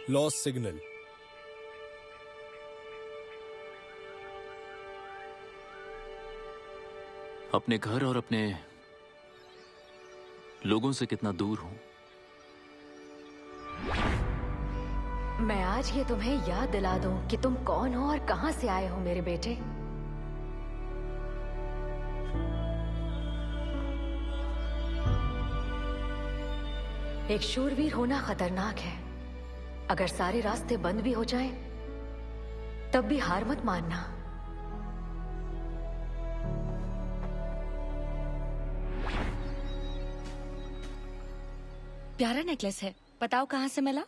Lost signal. अपने घर और अपने लोगों से कितना दूर हूं। मैं आज ये तुम्हें याद दिला दूं कि तुम कौन हो और कहां से आए हो मेरे बेटे। एक शूरवीर होना खतरनाक है। अगर सारे रास्ते बंद भी हो जाएं, तब भी हार मत मानना। प्यारा नेकलेस है, बताओ कहां से मिला?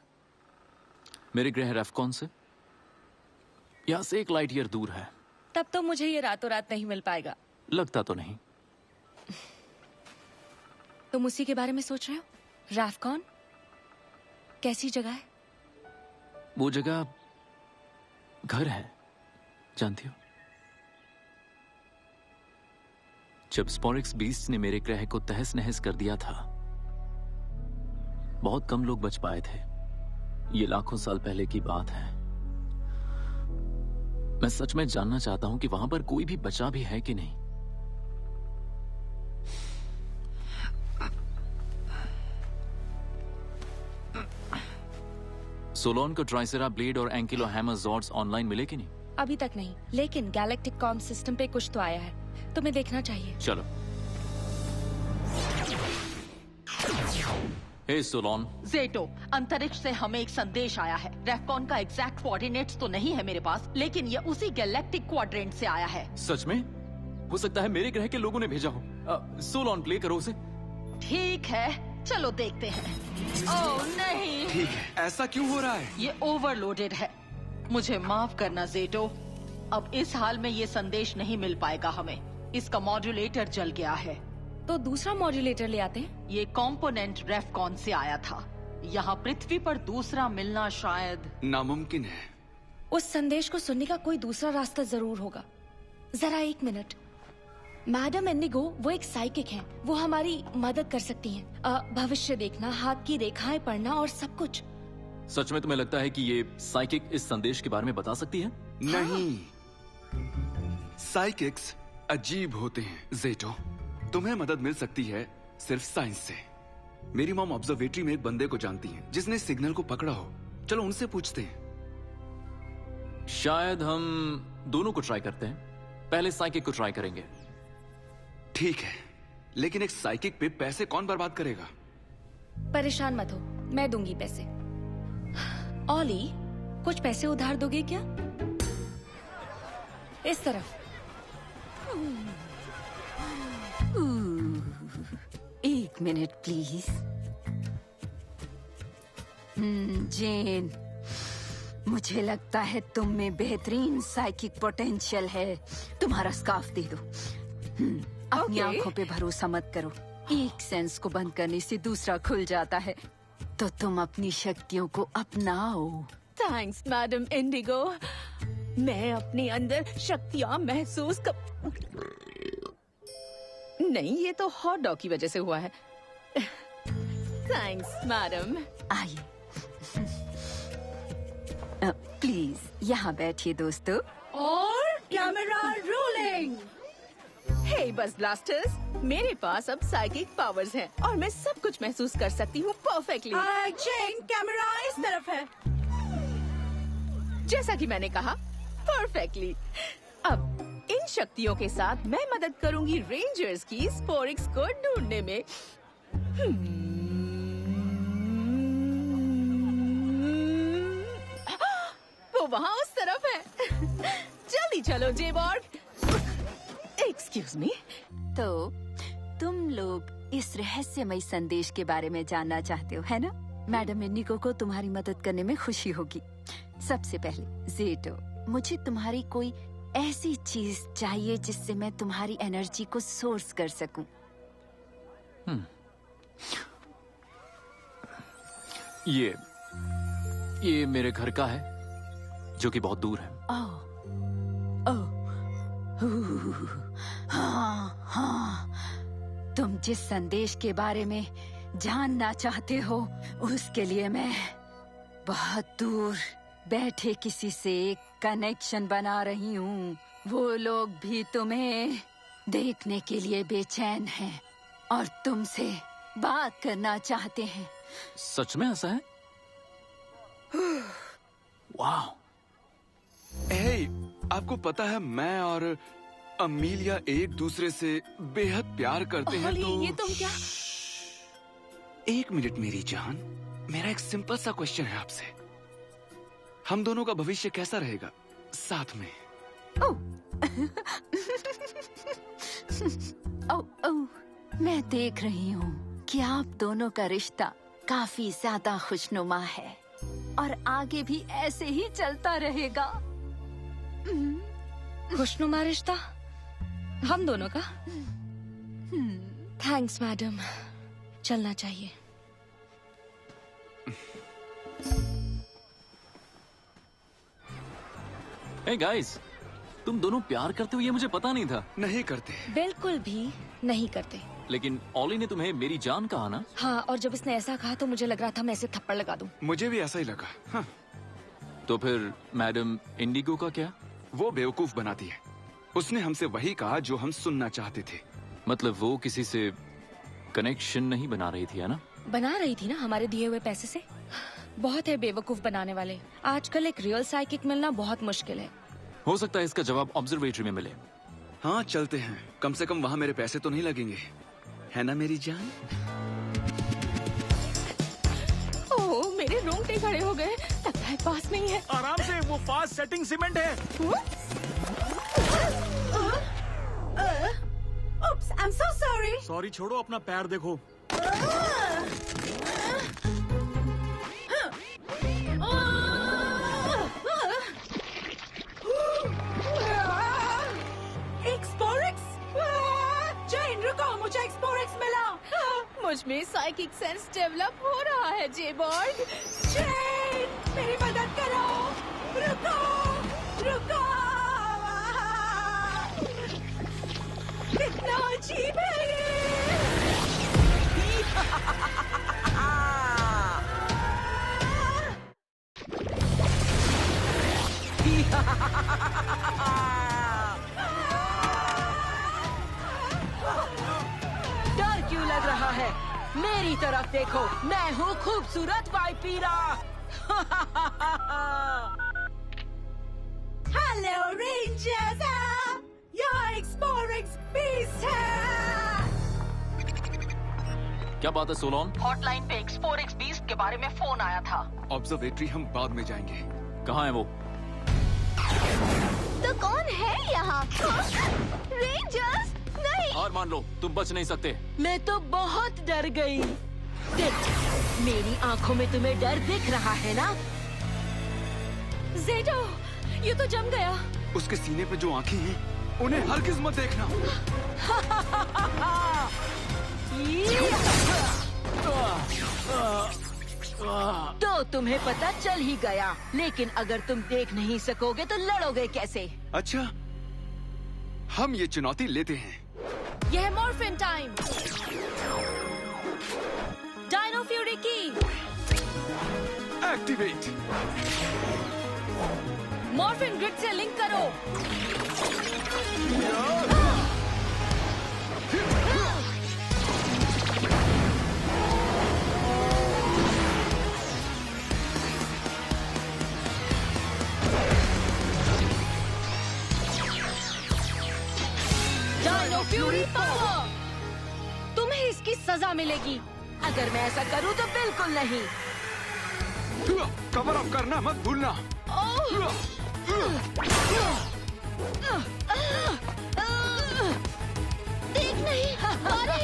मेरे ग्रह रेफकॉन से, यहां से 1 लाइट ईयर दूर है। तब तो मुझे ये रातों रात नहीं मिल पाएगा। लगता तो नहीं। तुम उसी के बारे में सोच रहे हो? रेफकॉन कैसी जगह है? वो जगह घर है, जानती हो? जब स्पोरिक्स बीस्ट ने मेरे ग्रह को तहस नहस कर दिया था, बहुत कम लोग बच पाए थे। ये लाखों साल पहले की बात है। मैं सच में जानना चाहता हूं कि वहां पर कोई भी बचा भी है कि नहीं। सोलोन को ट्राइसेरा ब्लेड और एंकिलोहैमर जॉर्ड्स ऑनलाइन मिले कि नहीं? अभी तक नहीं, लेकिन गैलेक्टिक कॉम सिस्टम पे कुछ तो आया है। तुम्हें देखना चाहिए। चलो। हे सोलोन। ज़ेटो, अंतरिक्ष से हमें एक संदेश आया है। रेफकॉन का एग्जैक्ट कोऑर्डिनेट्स तो नहीं है मेरे पास, लेकिन ये उसी गैलेक्टिक क्वाड्रेंट से आया है। सच में? हो सकता है मेरे ग्रह के लोगों ने भेजा हो। सोलोन, प्ले करो उसे। ठीक है, चलो देखते हैं। ओह नहीं। ठीक है, ऐसा क्यों हो रहा है? ये ओवरलोडेड है। मुझे माफ करना ज़ेटो, अब इस हाल में ये संदेश नहीं मिल पाएगा हमें। इसका मॉड्यूलेटर जल गया है। तो दूसरा मॉड्यूलेटर ले आते हैं। ये कंपोनेंट रेफकॉन से आया था। यहाँ पृथ्वी पर दूसरा मिलना शायद नामुमकिन है। उस संदेश को सुनने का कोई दूसरा रास्ता जरूर होगा। जरा 1 मिनट। मैडम इंडिगो, वो एक साइकिक हैं। वो हमारी मदद कर सकती हैं। भविष्य देखना, हाथ की रेखाएं पढ़ना और सब कुछ। सच में तुम्हें लगता है कि ये साइकिक इस संदेश के बारे में बता सकती है? नहीं, साइकिक्स अजीब होते हैं ज़ेटो। तुम्हें मदद मिल सकती है सिर्फ साइंस से। मेरी मॉम ऑब्जर्वेटरी में एक बंदे को जानती है जिसने सिग्नल को पकड़ा हो। चलो उनसे पूछते हैं। शायद हम दोनों को ट्राई करते हैं। पहले साइकिक को ट्राई करेंगे। ठीक है, लेकिन एक साइकिक पे पैसे कौन बर्बाद करेगा? परेशान मत हो, मैं दूंगी पैसे। ऑली, कुछ पैसे उधार दोगे क्या? इस तरफ। 1 मिनट प्लीज। जेन, मुझे लगता है तुम में बेहतरीन साइकिक पोटेंशियल है। तुम्हारा स्कार्फ दे दो। अपनी आंखों पे भरोसा मत करो। एक सेंस को बंद करने से दूसरा खुल जाता है। तो तुम अपनी शक्तियों को अपनाओ। Thanks madam Indigo. मैं अपने अंदर शक्तियां महसूस कर... नहीं, ये तो हॉट डॉग की वजह से हुआ है। Thanks madam. आइए। प्लीज यहाँ बैठिए दोस्तों। और कैमरा रोलिंग। हे बस ब्लास्टर्स, मेरे पास अब साइकिक पावर्स हैं और मैं सब कुछ महसूस कर सकती हूँ परफेक्टली। कैमरा इस तरफ है। जैसा कि मैंने कहा, परफेक्टली। अब इन शक्तियों के साथ मैं मदद करूंगी रेंजर्स की स्पोरिक्स को ढूंढने में। वो वहाँ उस तरफ है। जल्दी चलो जेबॉर्ग। Excuse me. तो तुम लोग इस रहस्यमय संदेश के बारे में जानना चाहते हो, है ना? मैडम इंडिगो को तुम्हारी मदद करने में खुशी होगी। सबसे पहले ज़ेटो, मुझे तुम्हारी कोई ऐसी चीज चाहिए जिससे मैं तुम्हारी एनर्जी को सोर्स कर सकूं। ये मेरे घर का है, जो कि बहुत दूर है। हाँ, तुम जिस संदेश के बारे में जानना चाहते हो उसके लिए मैं बहुत दूर बैठे किसी से कनेक्शन बना रही हूँ। वो लोग भी तुम्हें देखने के लिए बेचैन हैं और तुमसे बात करना चाहते हैं। सच में ऐसा है? वाह। हे, आपको पता है मैं और अमीलिया एक दूसरे से बेहद प्यार करते हैं। होली, तो ये तुम क्या? एक मिनट मेरी जान, मेरा एक सिंपल सा क्वेश्चन है आपसे। हम दोनों का भविष्य कैसा रहेगा साथ में? मैं देख रही हूँ कि आप दोनों का रिश्ता काफी ज्यादा खुशनुमा है और आगे भी ऐसे ही चलता रहेगा। खुशनुमा रिश्ता हम दोनों का? थैंक्स मैडम, चलना चाहिए। हे गाइस, तुम दोनों प्यार करते हो ये मुझे पता नहीं था। नहीं करते। बिल्कुल भी नहीं करते। लेकिन ओली ने तुम्हें मेरी जान कहा ना? हाँ, और जब इसने ऐसा कहा तो मुझे लग रहा था मैं इसे थप्पड़ लगा दूं। मुझे भी ऐसा ही लगा। हाँ। तो फिर मैडम इंडिगो का क्या? वो बेवकूफ बनाती है। उसने हमसे वही कहा जो हम सुनना चाहते थे। मतलब वो किसी से कनेक्शन नहीं बना रही थी, है ना? बना रही थी ना, हमारे दिए हुए पैसे से। बहुत है बेवकूफ बनाने वाले। आजकल एक रियल साइकिक मिलना बहुत मुश्किल है। हो सकता है इसका जवाब ऑब्जर्वेटरी में मिले। हाँ चलते हैं, कम से कम वहाँ मेरे पैसे तो नहीं लगेंगे, है ना मेरी जान? ओह, मेरे रोंगटे खड़े हो गए। लगता है पास नहीं है। आराम से, वो फास्ट सेटिंग सीमेंट है। I'm so sorry. सॉरी छोड़ो, अपना पैर देखो। Explorex? जैन रुको, मुझे Explorex मिला। मुझ में साइकिक सेंस डेवलप हो रहा है जेबॉर्ड। जैन, मेरी मदद करो। रुको, रुको। कितना अजीब है ये। डर क्यों लग रहा है? मेरी तरफ देखो, मैं हूँ खूबसूरत वाइपीरा। हेलो रेंजर्स, यहाँ Explorex बीस्ट है। क्या बात है सोलोन? हॉटलाइन पे Explorex बीस्ट के बारे में फोन आया था। ऑब्जर्वेटरी हम बाद में जाएंगे। कहाँ है वो? तो कौन है यहाँ? रेंजर्स? नहीं। हार मान लो, तुम बच नहीं सकते। मैं तो बहुत डर गई। देख, मेरी आंखों में तुम्हें डर दिख रहा है ना? जेडो, ये तो जम गया। उसके सीने पे जो आंखें हैं, उन्हें हरगिज मत देखना। तो तुम्हें पता चल ही गया, लेकिन अगर तुम देख नहीं सकोगे तो लड़ोगे कैसे? अच्छा, हम ये चुनौती लेते हैं। यह है morphin time. Dino Fury key activate. Morphin grid से लिंक करो। Dino Fury power. तुम्हें इसकी सजा मिलेगी। अगर मैं ऐसा करूं तो बिल्कुल नहीं। कवर अप करना मत भूलना। देख नहीं। अरे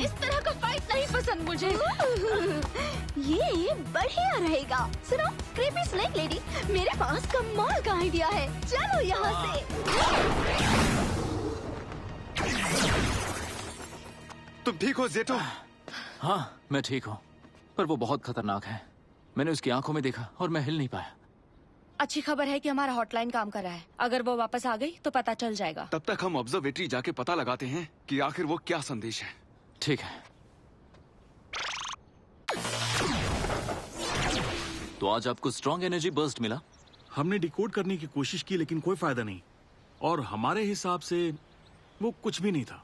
इस तरह का फाइट नहीं पसंद मुझे। ये बढ़िया रहेगा। सुनो क्रीपी स्नेक लेडी, मेरे पास कमाल का आइडिया है। चलो यहाँ से। तुम ठीक हो जेटो? हाँ, मैं ठीक हूँ, पर वो बहुत खतरनाक है। मैंने उसकी आंखों में देखा और मैं हिल नहीं पाया। अच्छी खबर है कि हमारा हॉटलाइन काम कर रहा है। अगर वो वापस आ गई तो पता चल जाएगा। तब तक हम ऑब्जर्वेटरी जाके पता लगाते हैं कि आखिर वो क्या संदेश है। ठीक है। तो आज आपको स्ट्रॉन्ग एनर्जी बर्स्ट मिला? हमने डिकोड करने की कोशिश की लेकिन कोई फायदा नहीं, और हमारे हिसाब से वो कुछ भी नहीं था।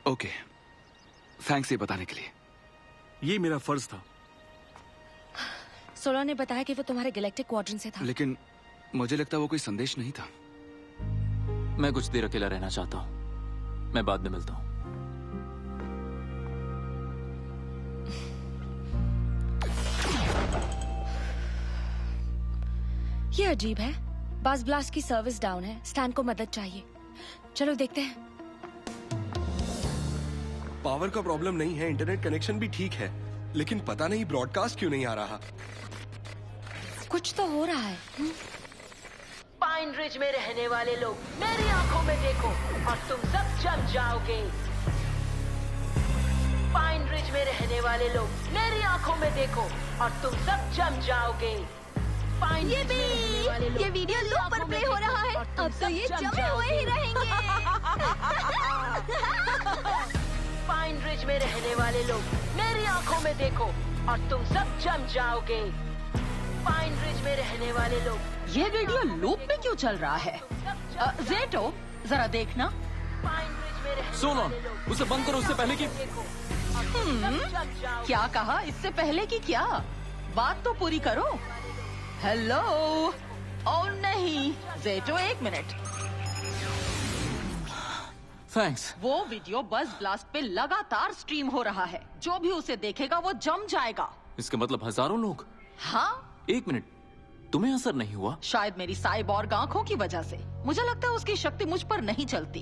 ओके, थैंक्स ये बताने के लिए। ये मेरा फर्ज था। सोलॉन ने बताया कि वो तुम्हारे गैलेक्टिक क्वाड्रेंट से था। लेकिन मुझे लगता वो कोई संदेश नहीं था। मैं कुछ देर अकेला रहना चाहता हूँ, मैं बाद में मिलता हूँ। ये अजीब है, बास ब्लास्ट की सर्विस डाउन है, स्टैन को मदद चाहिए। चलो देखते हैं। पावर का प्रॉब्लम नहीं है, इंटरनेट कनेक्शन भी ठीक है, लेकिन पता नहीं ब्रॉडकास्ट क्यों नहीं आ रहा। कुछ तो हो रहा है। पाइन रिज में रहने वाले लोग मेरी आंखों में देखो और तुम सब जम जाओगे। पाइन रिज में रहने वाले लोग मेरी आंखों में देखो और तुम सब जम जाओगे। पाइन ये भी, ये वीडियो लूप पर प्ले हो रहा है। अब तो ये जमे हुए ही रहेंगे। पाइन रिज में रहने वाले लोग मेरी आंखों में देखो और तुम सब जम जाओगे। पाइन रिज में रहने वाले लोग। ये वीडियो लूप में क्यों चल रहा है? जेटो, जरा देखना। पाइन रिज में रहने सोलॉन, वाले लोग उसे बंद करो, उससे पहले कि क्या कहा? इससे पहले कि क्या? बात तो पूरी करो। हेलो। ओ नहीं, जेटो एक मिनट। थैंक्स। वो वीडियो बस ब्लास्ट पे लगातार स्ट्रीम हो रहा है। जो भी उसे देखेगा वो जम जाएगा। इसका मतलब हजारों लोग। हाँ, एक मिनट, तुम्हें असर नहीं हुआ? शायद मेरी साइबॉर्ग आंखों की वजह से। मुझे लगता है उसकी शक्ति मुझ पर नहीं चलती।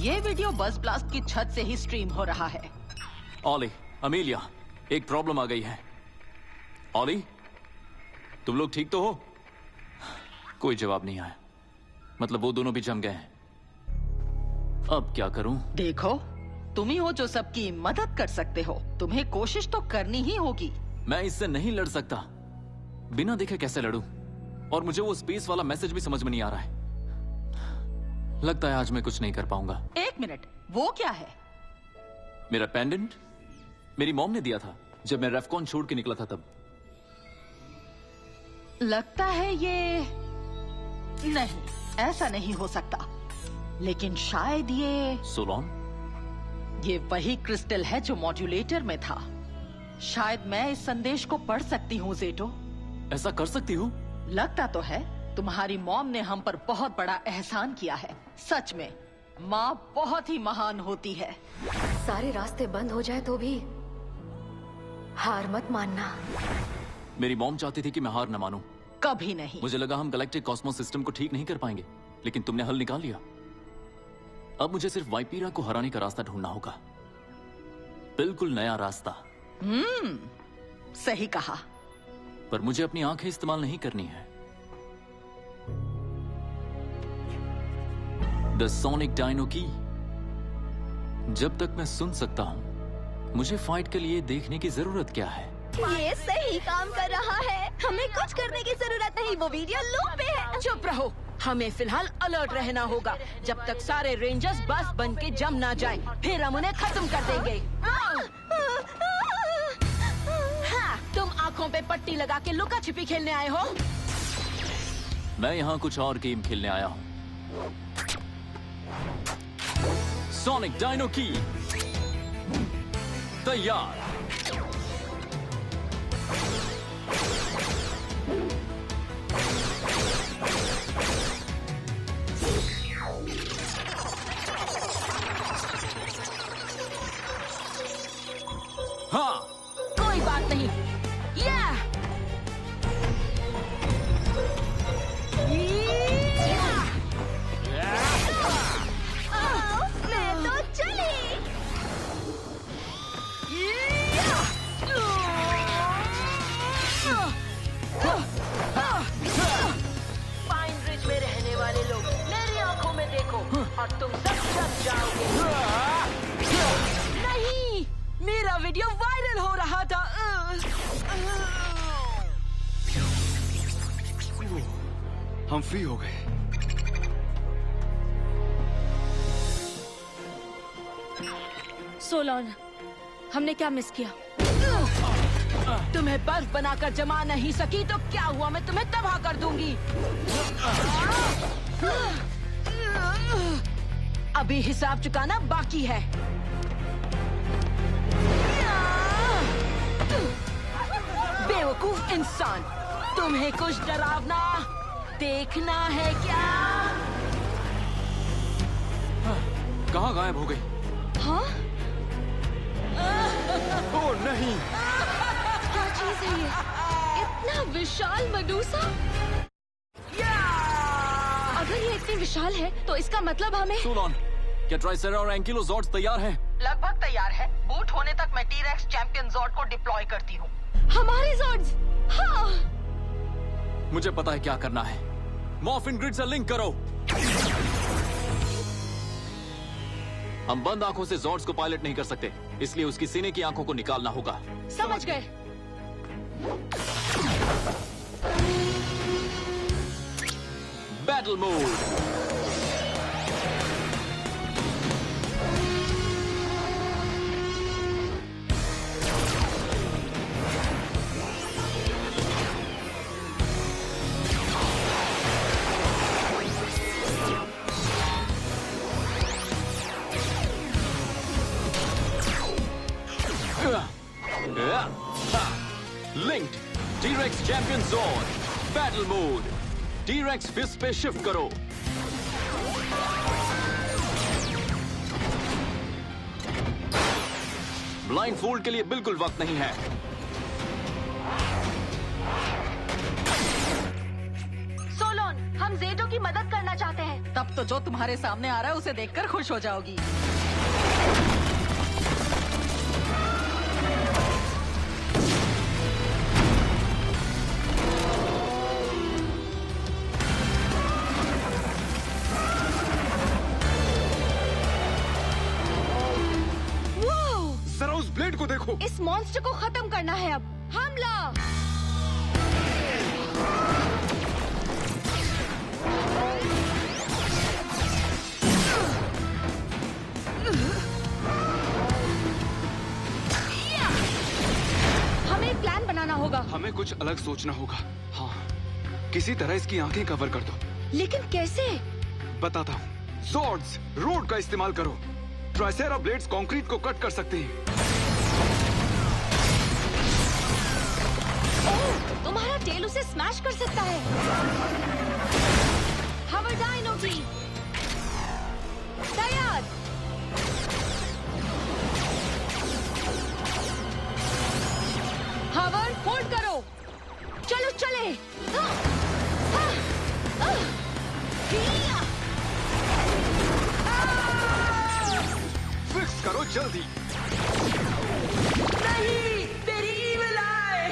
ये वीडियो बस ब्लास्ट की छत से ही स्ट्रीम हो रहा है। ऑली, अमीलिया, एक प्रॉब्लम आ गई है। ऑली, तुम लोग ठीक तो हो? कोई जवाब नहीं आया। मतलब वो दोनों भी जम गए हैं। अब क्या करूं? देखो, तुम ही हो जो सबकी मदद कर सकते हो। तुम्हें कोशिश तो करनी ही होगी। मैं इससे नहीं लड़ सकता। बिना देखे कैसे लड़ूं? और मुझे वो स्पेस वाला मैसेज भी समझ में नहीं आ रहा है। लगता है आज मैं कुछ नहीं कर पाऊंगा। एक मिनट, वो क्या है? मेरा पेंडेंट मेरी मॉम ने दिया था जब मैं रेफकॉन छोड़ के निकला था तब। लगता है ये नहीं, ऐसा नहीं हो सकता। लेकिन शायद ये सोलॉन, ये वही क्रिस्टल है जो मॉड्यूलेटर में था। शायद मैं इस संदेश को पढ़ सकती हूँ जेटो। ऐसा कर सकती हूँ? लगता तो है। तुम्हारी मॉम ने हम पर बहुत बड़ा एहसान किया है। सच में माँ बहुत ही महान होती है। सारे रास्ते बंद हो जाए तो भी हार मत मानना। मेरी मॉम चाहती थी कि मैं हार न मानूं। कभी नहीं। मुझे लगा हम गैलेक्टिक कॉस्मोस सिस्टम को ठीक नहीं कर पाएंगे, लेकिन तुमने हल निकाल लिया। अब मुझे सिर्फ वाइपीरा को हराने का रास्ता ढूंढना होगा। बिल्कुल नया रास्ता। सही कहा। पर मुझे अपनी आंखें इस्तेमाल नहीं करनी है। द सोनिक डायनो की। जब तक मैं सुन सकता हूं, मुझे फाइट के लिए देखने की जरूरत क्या है? ये सही काम कर रहा है। हमें कुछ करने की जरूरत नहीं, वो वीडियो लूप पे है। चुप रहो, हमें फिलहाल अलर्ट रहना होगा जब तक सारे रेंजर्स बस बन के जम ना जाएं, फिर हम उन्हें खत्म कर देंगे। हाँ, तुम आंखों पे पट्टी लगा के लुका छिपी खेलने आए हो? मैं यहाँ कुछ और गेम खेलने आया हूँ। सोनिक डायनो की तैयार। हाँ, कोई बात नहीं। मैं तो चली। पाइन रिज में रहने वाले लोग मेरी आंखों में देखो और तुम सब जम जाओगे। नहीं, मेरा वीडियो वायरल हो रहा था। हम फ्री हो गए। सोलॉन, हमने क्या मिस किया? तुम्हें बर्फ बनाकर जमा नहीं सकी तो क्या हुआ, मैं तुम्हें तबाह कर दूंगी। अभी हिसाब चुकाना बाकी है। बेवकूफ इंसान, तुम्हें कुछ डरावना देखना है क्या? कहाँ गायब हो गई? हाँ? ओ नहीं, क्या चीज है ये? इतना विशाल मडूसा? अगर ये इतनी विशाल है तो इसका मतलब हमें... सूलोन, क्या ट्राइसेरा और एंकिलोजॉर्ड्स तैयार हैं? लगभग तैयार है। बूट होने तक मैं टी-रेक्स चैंपियन जॉर्ड को डिप्लॉय करती हूँ। हमारे जॉर्ड्स? हाँ। मुझे पता है क्या करना है। मॉर्फिन ग्रिड से लिंक करो। हम बंद आंखों से जॉर्ड्स को पायलट नहीं कर सकते, इसलिए उसकी सीने की आंखों को निकालना होगा। समझ गए। Battle mode. Linked T-Rex champion Zord battle mode. T-Rex fist पे शिफ्ट करो। ब्लाइंड फोल्ड के लिए बिल्कुल वक्त नहीं है। सोलोन, हम ज़ेटो की मदद करना चाहते हैं। तब तो जो तुम्हारे सामने आ रहा है उसे देखकर खुश हो जाओगी। को देखो। इस मॉन्स्टर को खत्म करना है अब। हमला! हमें एक प्लान बनाना होगा। हमें कुछ अलग सोचना होगा। हाँ, किसी तरह इसकी आंखें कवर कर दो। लेकिन कैसे? बताता हूँ। सॉर्ड्स, रोड का इस्तेमाल करो। ट्राइसेरा ब्लेड्स कंक्रीट को कट कर सकते हैं। तुम्हारा टेल उसे स्मैश कर सकता है। हवर डायनो टीम तैयार। हवर होल्ड करो। चलो चले। फिक्स करो जल्दी। नहीं, तेरी ईविल आई।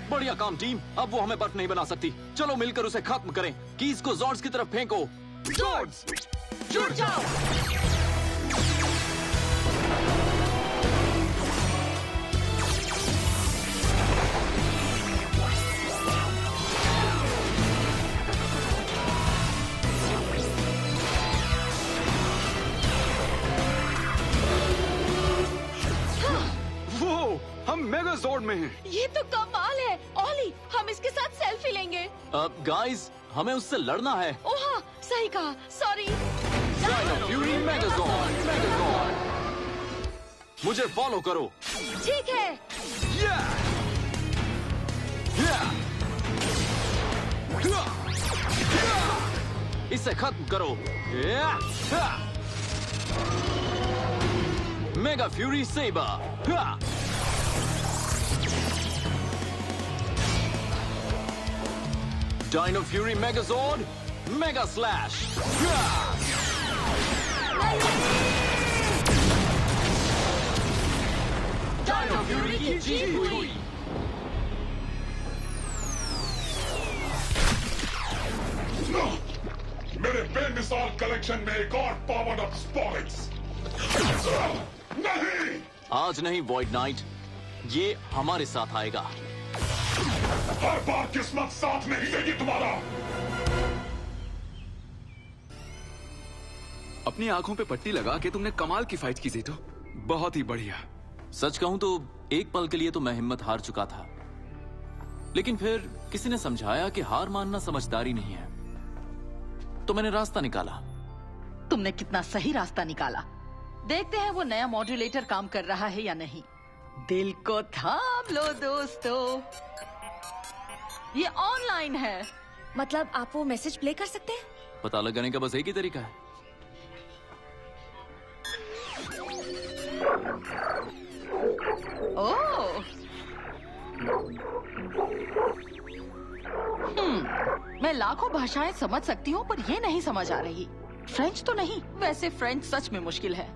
बढ़िया काम टीम। अब वो हमें बर्फ नहीं बना सकती। चलो मिलकर उसे खत्म करें। कीज को जॉर्ड्स की तरफ फेंको। जॉर्ड्स, जुट जाओ। हम मेगाजॉर्ड में हैं। ये तो कमाल है। ऑली, हम इसके साथ सेल्फी लेंगे। अब गाइस, हमें उससे लड़ना है। ओह हाँ, सही कहा। सॉरी। Fury Megazord. मुझे फॉलो करो। ठीक है। इसे खत्म करो। Mega Fury sabre. Dino Fury Megazord, Mega Slash. Dino Fury की जीत हुई। मेरे बेमिसाल कलेक्शन में एक और पावर अप स्पॉलिक्स। नहीं, आज नहीं वॉइड नाइट, ये हमारे साथ आएगा। हर बार किस्मत साथ नहीं देगी तुम्हारा। अपनी आंखों पे पट्टी लगा के तुमने कमाल की फाइट की ज़ेटो। बहुत ही बढ़िया। सच कहूं तो एक पल के लिए तो मैं हिम्मत हार चुका था, लेकिन फिर किसी ने समझाया कि हार मानना समझदारी नहीं है, तो मैंने रास्ता निकाला। तुमने कितना सही रास्ता निकाला। देखते हैं वो नया मॉड्यूलेटर काम कर रहा है या नहीं। दिल को थाम लो दोस्तों, ये ऑनलाइन है। मतलब आप वो मैसेज प्ले कर सकते हैं? पता लगाने का बस एक ही तरीका है। ओह, मैं लाखों भाषाएं समझ सकती हूँ, पर ये नहीं समझ आ रही। फ्रेंच तो नहीं, वैसे फ्रेंच सच में मुश्किल है।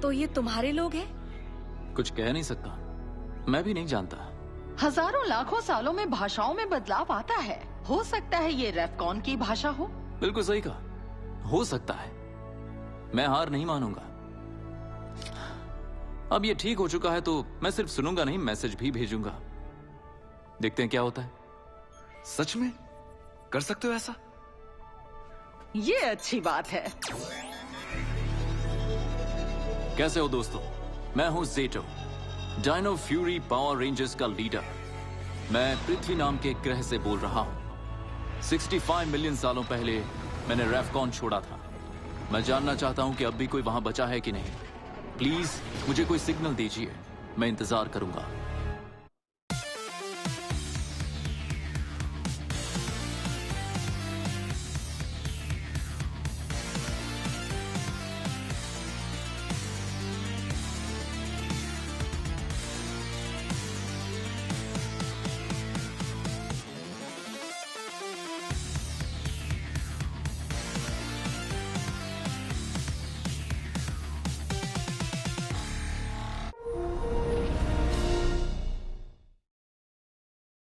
तो ये तुम्हारे लोग हैं? कुछ कह नहीं सकता, मैं भी नहीं जानता। हजारों लाखों सालों में भाषाओं में बदलाव आता है। हो सकता है ये रेफकॉन की भाषा हो। बिल्कुल सही कहा, हो सकता है। मैं हार नहीं मानूंगा। अब ये ठीक हो चुका है तो मैं सिर्फ सुनूंगा नहीं, मैसेज भी भेजूंगा। देखते हैं क्या होता है। सच में कर सकते हो ऐसा? ये अच्छी बात है। कैसे हो दोस्तों, मैं हूं ज़ेटो, डायनो फ्यूरी पावर रेंजर्स का लीडर। मैं पृथ्वी नाम के ग्रह से बोल रहा हूं। 65 मिलियन सालों पहले मैंने रेफकॉन छोड़ा था। मैं जानना चाहता हूं कि अब भी कोई वहां बचा है कि नहीं। प्लीज मुझे कोई सिग्नल दीजिए, मैं इंतजार करूंगा।